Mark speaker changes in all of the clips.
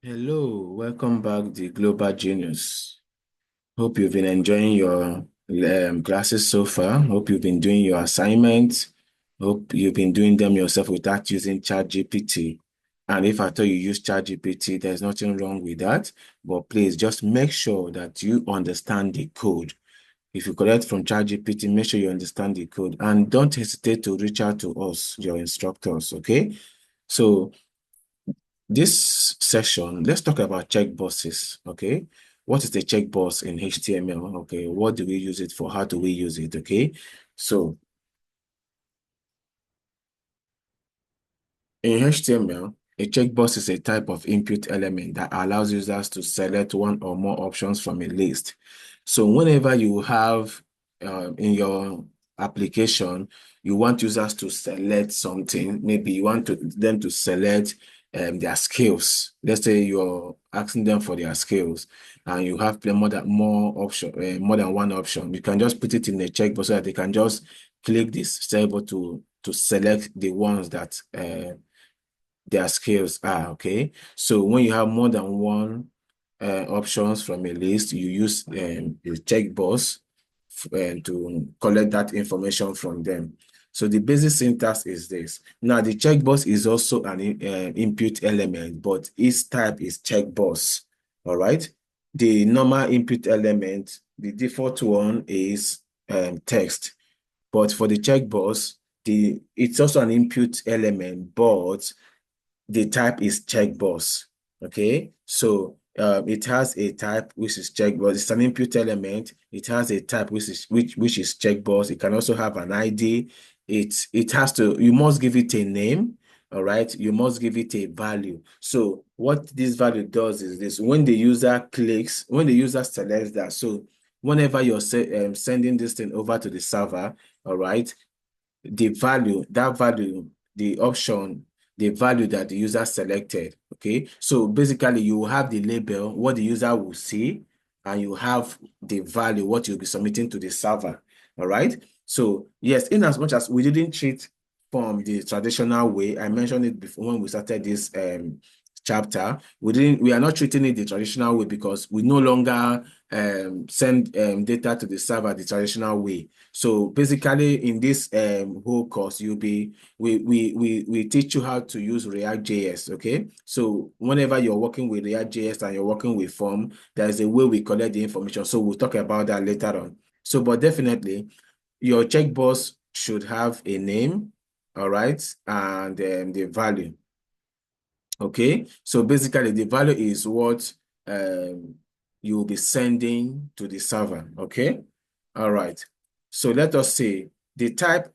Speaker 1: Hello, welcome back, the Global Genius. Hope you've been enjoying your classes so far. Hope you've been doing your assignments. Hope you've been doing them yourself without using ChatGPT. And if I thought you use ChatGPT, there's nothing wrong with that. But please just make sure that you understand the code. If you collect from ChatGPT, make sure you understand the code and don't hesitate to reach out to us, your instructors, okay? So this session, let's talk about checkboxes, okay? What is the checkbox in HTML? Okay, what do we use it for? How do we use it? Okay, so in HTML, a checkbox is a type of input element that allows users to select one or more options from a list. So whenever you have in your application, you want users to select something, maybe you want them to select their skills. Let's say you're asking them for their skills and you have more than one option. You can just put it in the checkbox so that they can just click this, stay able to select the ones that their skills are, okay? So when you have more than one options from a list, you use a checkbox to collect that information from them. So the basic syntax is this. Now, the checkbox is also an input element, but its type is checkbox, all right? The normal input element, the default one is text. But for the checkbox, it's also an input element, but the type is checkbox. Okay, so it has a type which is checkbox. It's an input element. It has a type which is checkbox. It can also have an ID. It has to. You must give it a name. All right, you must give it a value. So what this value does is this: when the user clicks, when the user selects that, so whenever you're sending this thing over to the server, all right, that value, the option, the value that the user selected. Okay, so basically you have the label, what the user will see, and you have the value, what you'll be submitting to the server. All right. So yes, in as much as we didn't treat from the traditional way, I mentioned it before when we started this chapter, we are not treating it the traditional way because we no longer send data to the server the traditional way. So basically, in this whole course, we teach you how to use React.js. Okay, so whenever you're working with React.js and you're working with form, there is a way we collect the information. So we'll talk about that later on. So, but definitely, your checkbox should have a name, all right, and the value. Okay, so basically the value is what you will be sending to the server. Okay, all right. So let us say the type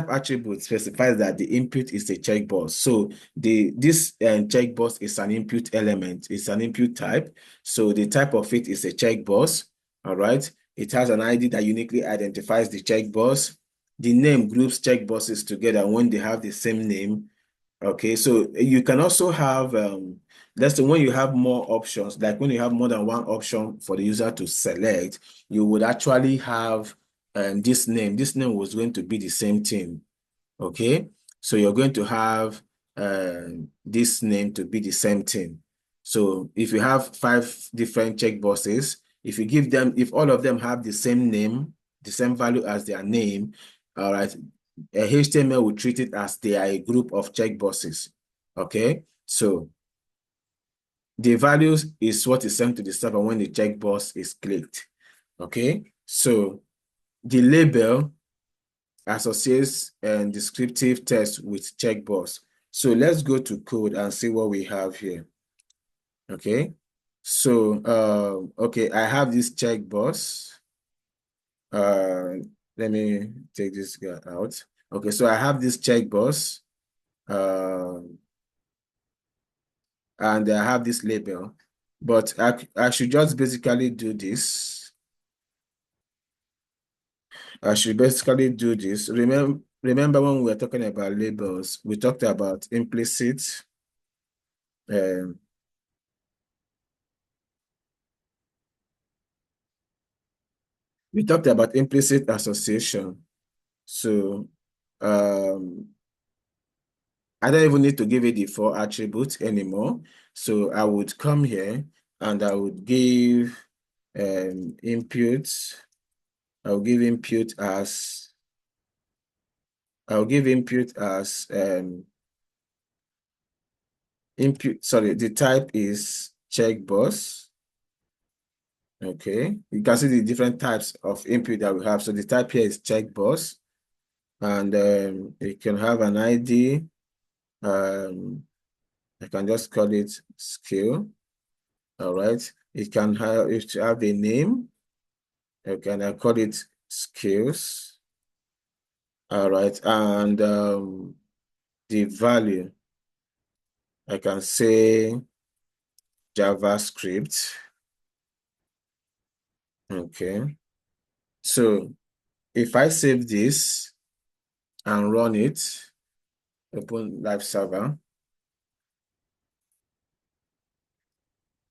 Speaker 1: attribute specifies that the input is a checkbox. So this checkbox is an input element. It's an input type. So the type of it is a checkbox. All right. It has an ID that uniquely identifies the checkbox. The name groups checkboxes together when they have the same name. Okay, so you can also have, let's say when you have more options, like when you have more than one option for the user to select, you would actually have this name. This name was going to be the same thing. Okay, so you're going to have this name to be the same thing. So if you have 5 different checkboxes, if all of them have the same name, the same value as their name, all right, HTML will treat it as they are a group of checkboxes. Okay, so the values is what is sent to the server when the checkbox is clicked. Okay, so the label associates and descriptive text with checkbox. So let's go to code and see what we have here. Okay, so okay, I have this checkbox. Uh, let me take this guy out. Okay, so I have this checkbox. Uh, and I have this label, but I should just basically do this. I should basically do this. Remember when we were talking about labels, we talked about implicit, um, we talked about implicit association. So um, I don't even need to give it the for attribute anymore. So I would come here and I would give input. I'll give input as input. Sorry, the type is checkbox. Okay, you can see the different types of input that we have. So the type here is checkbox, and it can have an ID. I can just call it skill. All right. It should have a name. Okay, and I call it skills. All right, and the value, I can say JavaScript. Okay, so if I save this and run it, open live server.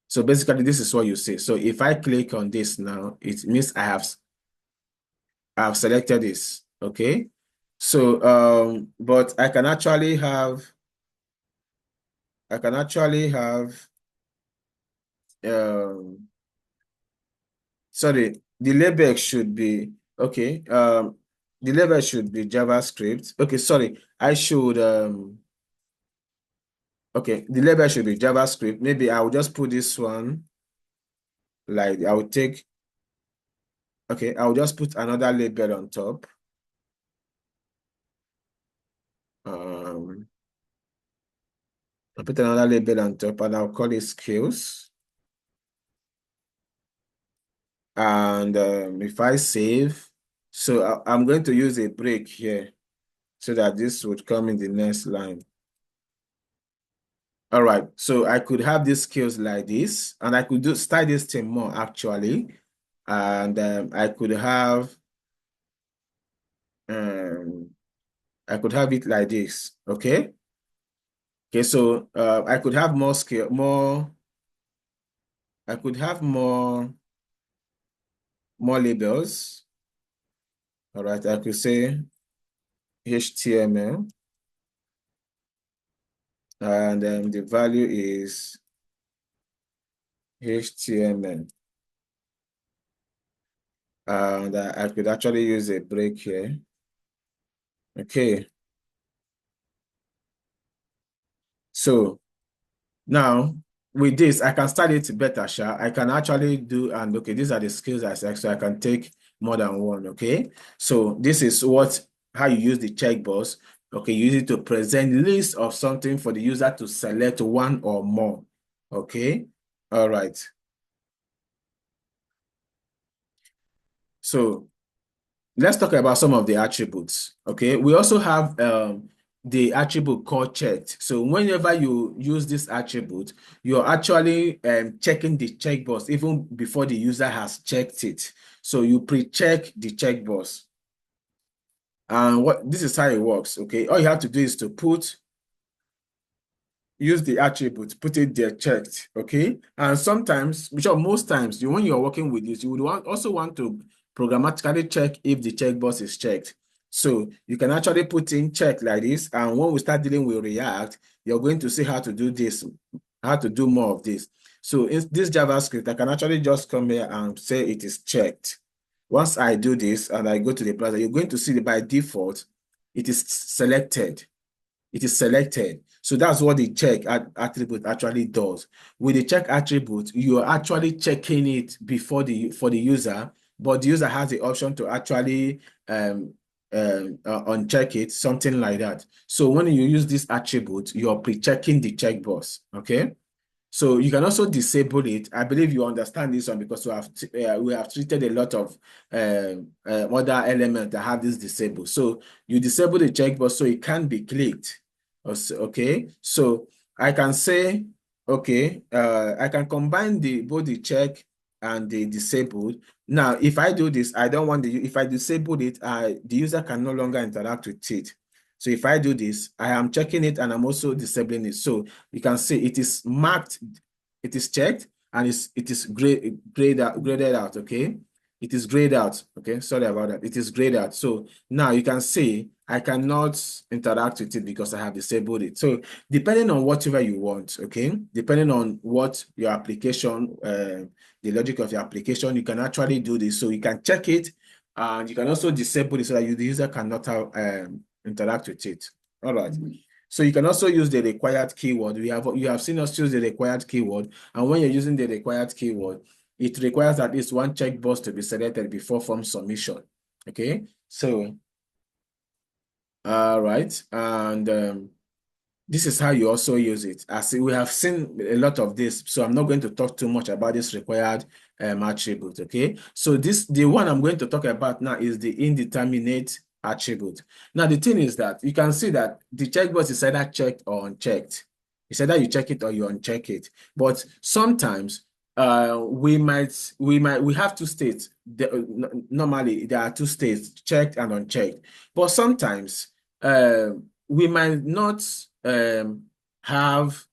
Speaker 1: So basically, this is what you see. So if I click on this now, it means I've selected this. Okay. So but I can actually have sorry, the label should be okay. The label should be JavaScript. Okay, sorry. I should okay, the label should be JavaScript. Maybe I will just put this one like I will take okay, I'll just put another label on top. I'll put another label on top and I'll call it skills. And if I save, so I'm going to use a break here so that this would come in the next line. All right, so I could have these skills like this, and I could style this thing more actually, and um, I could have it like this. Okay, okay, so I could have more skill, more. I could have more labels. All right, I could say HTML, and the value is HTML. And I could actually use a break here. Okay. So now with this, I can start it better, Sha. I can actually do, and okay, these are the skills I select, so I can take more than one, okay? So this is how you use the checkbox. Okay, you use it to present list of something for the user to select one or more, okay? All right. So let's talk about some of the attributes. Okay, we also have the attribute called checked. So whenever you use this attribute, you're actually checking the checkbox even before the user has checked it. So you pre-check the checkbox. And this is how it works. Okay, all you have to do is to use the attribute, put it there checked, okay? And sometimes, which are most times, when you're working with this, you would also want to programmatically check if the checkbox is checked. So you can actually put in check like this, and when we start dealing with React, you're going to see how to do this, how to do more of this. So in this JavaScript, I can actually just come here and say it is checked. Once I do this and I go to the browser, you're going to see that by default, it is selected. It is selected. So that's what the check attribute actually does. With the check attribute, you are actually checking it before for the user, but the user has the option to actually uncheck it, something like that. So when you use this attribute, you're pre-checking the checkbox. Okay. So you can also disable it. I believe you understand this one because we have treated a lot of other elements that have this disabled. So you disable the checkbox so it can be clicked. Okay, so I can say, okay, I can combine both the check and the disabled. Now, if I do this, I don't want if I disable it, the user can no longer interact with it. So if I do this, I am checking it and I'm also disabling it. So you can see it is marked, it is checked, and it is graded out, okay? It is grayed out, okay? Sorry about that. It is grayed out. So now you can see I cannot interact with it because I have disabled it. So depending on whatever you want, okay, depending on what your application, the logic of your application, you can actually do this. So you can check it, and you can also disable it so that the user cannot interact with it. All right. So you can also use the required keyword. You have seen us use the required keyword, and when you're using the required keyword, it requires at least one checkbox to be selected before form submission. Okay, so all right, and this is how you also use it. As we have seen a lot of this, so I'm not going to talk too much about this required attribute. Okay, so the one I'm going to talk about now is the indeterminate attribute. Now the thing is that you can see that the checkbox is either checked or unchecked. It's either you check it or you uncheck it. But sometimes we have two states. Normally there are two states, checked and unchecked. But sometimes we might not have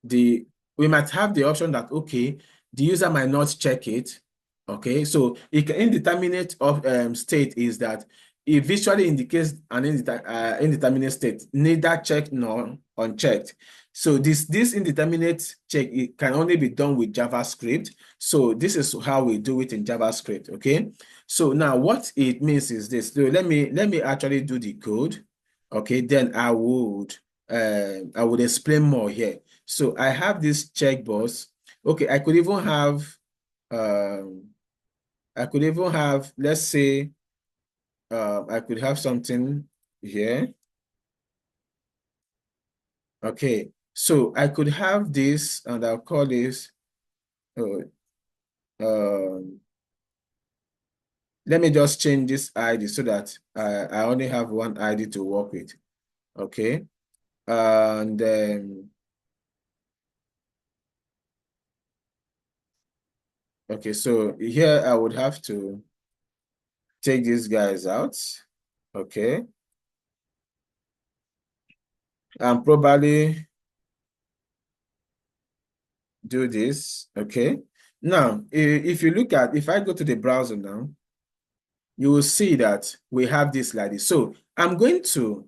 Speaker 1: the we might have the option that okay, the user might not check it. Okay, so indeterminate of state is that it visually indicates an indeterminate state, neither checked nor unchecked. So this indeterminate check, it can only be done with JavaScript. So this is how we do it in JavaScript. Okay. So now what it means is this. So let me actually do the code. Okay, then I would explain more here. So I have this checkbox. Okay, I could even have, let's say, I could have something here. Okay, so I could have this, and I'll call this. Uh, um, let me just change this ID so that I only have one ID to work with. Okay, and then okay, so here I would have to take these guys out. Okay, and probably do this. Okay, now if you look at, if I go to the browser now, you will see that we have this like this. So I'm going to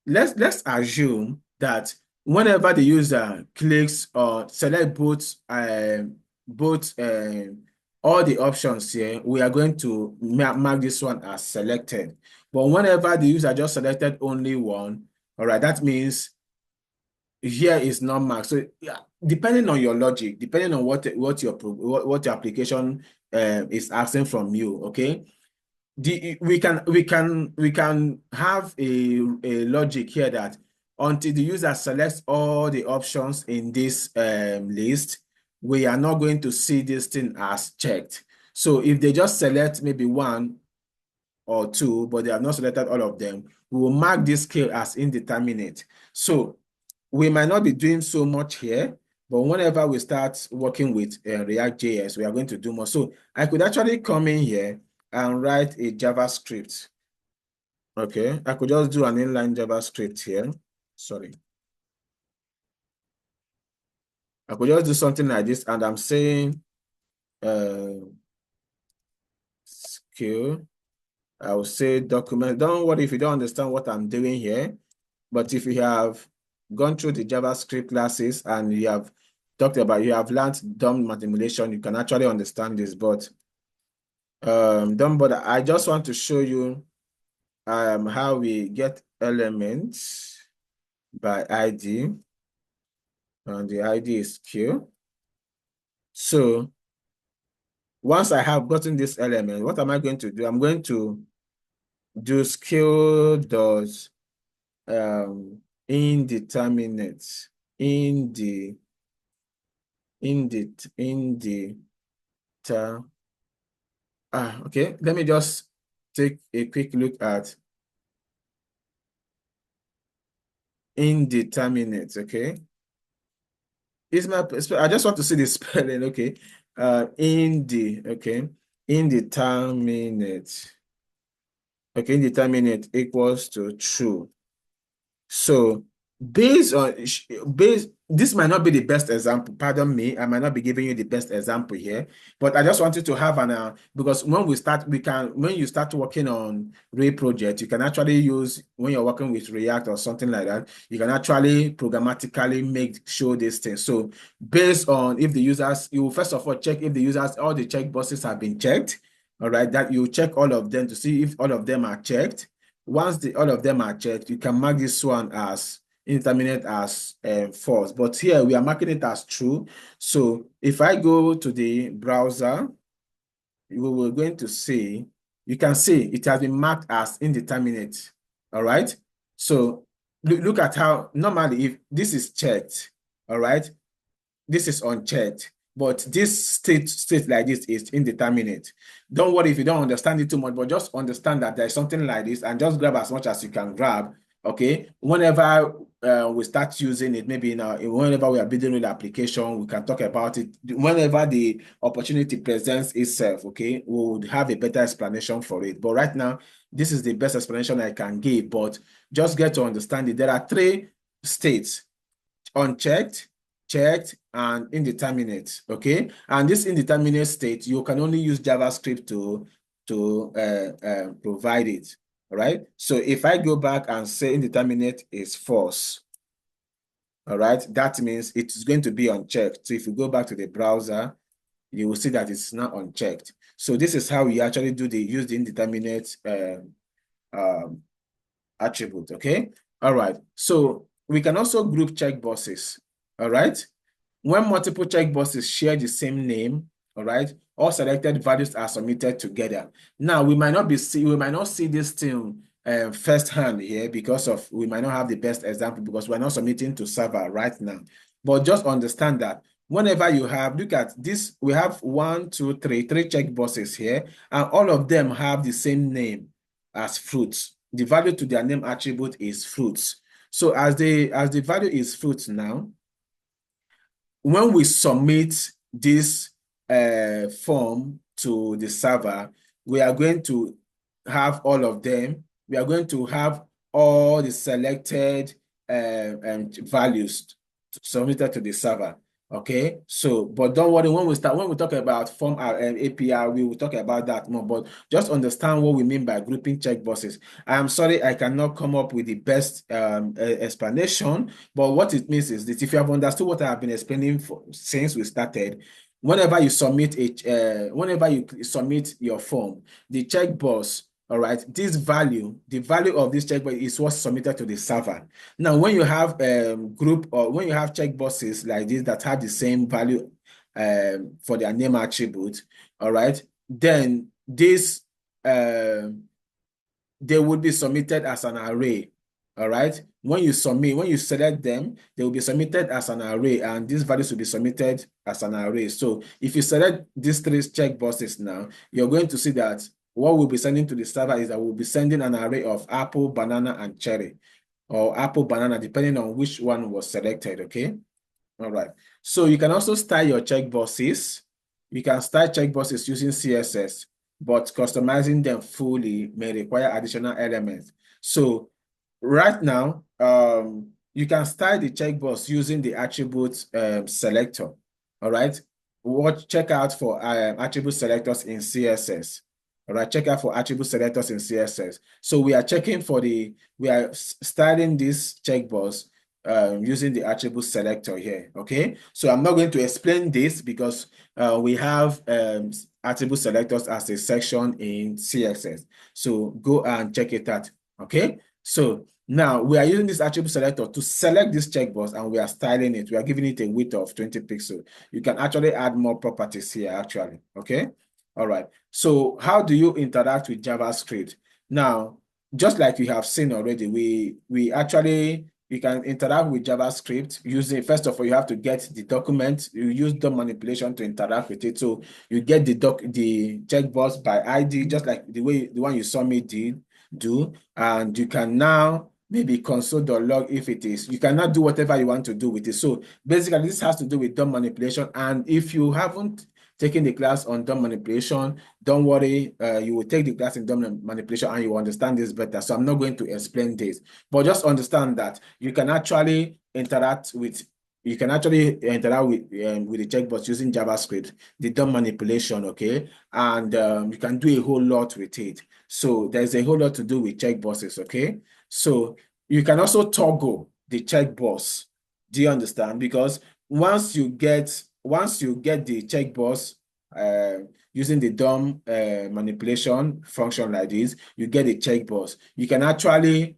Speaker 1: let's assume that whenever the user clicks or select both all the options here, we are going to mark this one as selected. But whenever the user just selected only one, all right, that means here is not marked. So yeah, depending on your logic, depending on what your application is asking from you, okay, we can have a logic here that until the user selects all the options in this list, we are not going to see this thing as checked. So if they just select maybe one or two, but they have not selected all of them, we will mark this scale as indeterminate. So we might not be doing so much here, but whenever we start working with React.js, we are going to do more. So I could actually come in here and write a JavaScript. Okay, I could just do an inline JavaScript here. Sorry. I could just do something like this, and I'm saying skill. I will say document. Don't worry if you don't understand what I'm doing here. But if you have gone through the JavaScript classes and you have you have learned DOM manipulation, you can actually understand this. But don't bother. I just want to show you how we get elements by ID, and the ID is Q. So once I have gotten this element, what am I going to do? I'm going to do skill does indeterminate in the okay, let me just take a quick look at indeterminate. Okay, I just want to see the spelling. Okay, okay, indeterminate. Okay, indeterminate equals to true. So Based on based this might not be the best example, pardon me, I might not be giving you the best example here, but I just wanted to have an because when we start, when you start working on Ray project, you can actually use, when you're working with React or something like that, you can actually programmatically make show this thing. So based on if the users, you will first of all check if the users, all the checkboxes have been checked. All right, that you check all of them to see if all of them are checked. Once all of them are checked, you can mark this one as indeterminate as false, but here we are marking it as true. So if I go to the browser, we're going to see, you can see it has been marked as indeterminate. All right. So look at how normally if this is checked, all right, this is unchecked, but this state like this is indeterminate. Don't worry if you don't understand it too much, but just understand that there's something like this and just grab as much as you can grab. Okay, whenever we start using it, maybe whenever we are building an application, we can talk about it. Whenever the opportunity presents itself, okay, we would have a better explanation for it. But right now, this is the best explanation I can give. But just get to understand it. There are three states: unchecked, checked, and indeterminate. Okay, and this indeterminate state, you can only use JavaScript to provide it. All right. So if I go back and say indeterminate is false, all right, that means it's going to be unchecked. So if you go back to the browser, you will see that it's not unchecked. So this is how we actually use the indeterminate um, attribute. Okay. All right. So we can also group checkboxes. All right. When multiple checkboxes share the same name, all right, all selected values are submitted together. Now we might not see this thing firsthand here because we might not have the best example because we're not submitting to server right now. But just understand that whenever you have, look at this, we have three checkboxes here, and all of them have the same name as fruits. The value to their name attribute is fruits. So as the value is fruits now, when we submit this form to the server, we are going to have all of them. We are going to have all the selected values submitted to the server. Okay, so but don't worry, when we talk about form API, we will talk about that more. But just understand what we mean by grouping checkboxes. I am sorry I cannot come up with the best explanation, but what it means is that if you have understood what I have been explaining since we started, whenever you submit your form, the checkbox, all right, the value of this checkbox is what's submitted to the server. Now, when you have group or when you have checkboxes like this that have the same value for their name attribute, all right, then this they would be submitted as an array. All right. When you select them, they will be submitted as an array, and these values will be submitted as an array. So if you select these three checkboxes now, you're going to see that what we'll be sending to the server is that we'll be sending an array of apple, banana, and cherry, or apple, banana, depending on which one was selected. Okay. All right. So you can also style your checkboxes. You can style checkboxes using CSS, but customizing them fully may require additional elements. So right now, you can style the checkbox using the attribute selector. All right. Check out for attribute selectors in CSS. All right. Check out for attribute selectors in CSS. So we are styling this checkbox using the attribute selector here. Okay. So I'm not going to explain this because we have attribute selectors as a section in CSS. So go and check it out. Okay. So now we are using this attribute selector to select this checkbox and we are styling it. We are giving it a width of 20 pixels. You can actually add more properties here actually. Okay. All right. So how do you interact with JavaScript? Now, just like you have seen already, you can interact with JavaScript using, first of all, you have to get the document. You use DOM manipulation to interact with it. So you get the checkbox by ID, just like the one you saw me do, and you can now maybe console.log if it is. You cannot do whatever you want to do with it. So basically, this has to do with DOM manipulation. And if you haven't taking the class on DOM manipulation. Don't worry, you will take the class in DOM manipulation and you will understand this better. So I'm not going to explain this, but just understand that you can actually interact with the checkbox using JavaScript, the DOM manipulation, okay? And you can do a whole lot with it. So there's a whole lot to do with checkboxes, okay? So you can also toggle the checkbox. Do you understand? Because once you get the checkbox using the DOM manipulation function like this, you get a checkbox. You can actually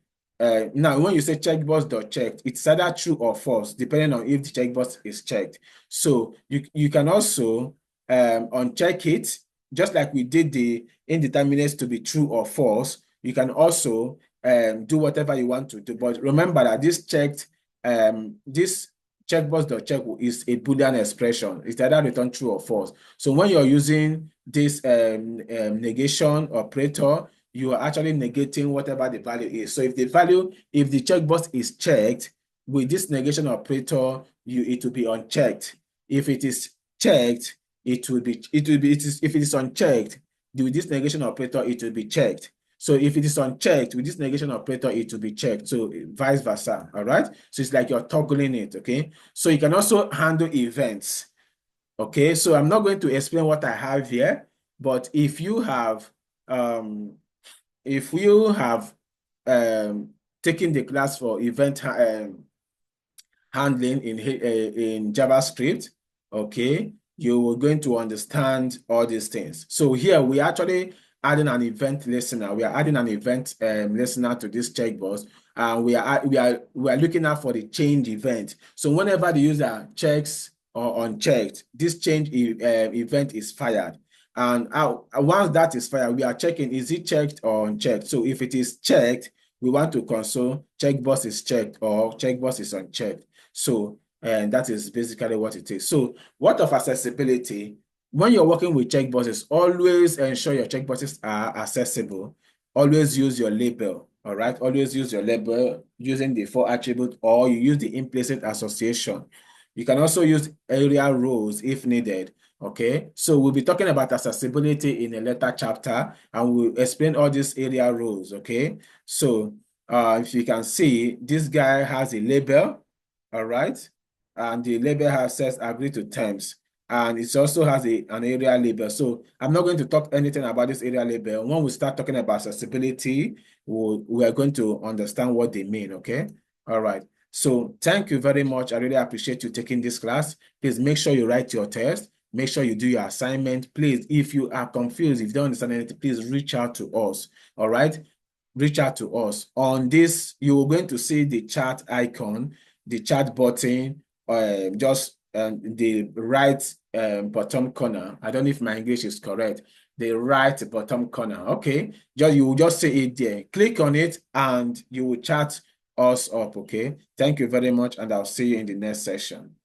Speaker 1: now when you say checkbox.checked, it's either true or false, depending on if the checkbox is checked. So you can also uncheck it, just like we did the indeterminates to be true or false. You can also do whatever you want to do. But remember that this checkbox.check is a Boolean expression. It's either return true or false. So when you're using this negation operator, you are actually negating whatever the value is. So if the checkbox is checked with this negation operator, it will be unchecked. If it is checked, if it is unchecked, with this negation operator, it will be checked. So if it is unchecked, with this negation operator, it will be checked. So vice versa, all right? So it's like you're toggling it, okay? So you can also handle events, okay? So I'm not going to explain what I have here, but if you have taken the class for event handling in JavaScript, okay, you are going to understand all these things. So here we actually adding an event listener. We are adding an event listener to this checkbox, and we are looking out for the change event. So whenever the user checks or unchecked, this change event is fired. And once that is fired, we are checking, is it checked or unchecked? So if it is checked, we want to console checkbox is checked or checkbox is unchecked. So, and that is basically what it is. So, what of accessibility? When you're working with checkboxes, always ensure your checkboxes are accessible. Always use your label, all right? Always use your label using the for attribute, or you use the implicit association. You can also use area rows if needed. Okay, so we'll be talking about accessibility in a later chapter, and we'll explain all these area rows. Okay, so if you can see, this guy has a label, all right, and the label says agree to terms, and it also has an area label. So I'm not going to talk anything about this area label. When we start talking about accessibility, we are going to understand what they mean. Okay, all right. So thank you very much. I really appreciate you taking this class. Please make sure you write your test. Make sure you do your assignment. Please, if you are confused, if you don't understand anything, please reach out to us. All right? Reach out to us. On this, you're going to see the chat icon, the chat button, just the right bottom corner. I don't know if my English is correct. The right bottom corner. Okay. You will just see it there. Click on it and you will chat us up. Okay. Thank you very much, and I'll see you in the next session.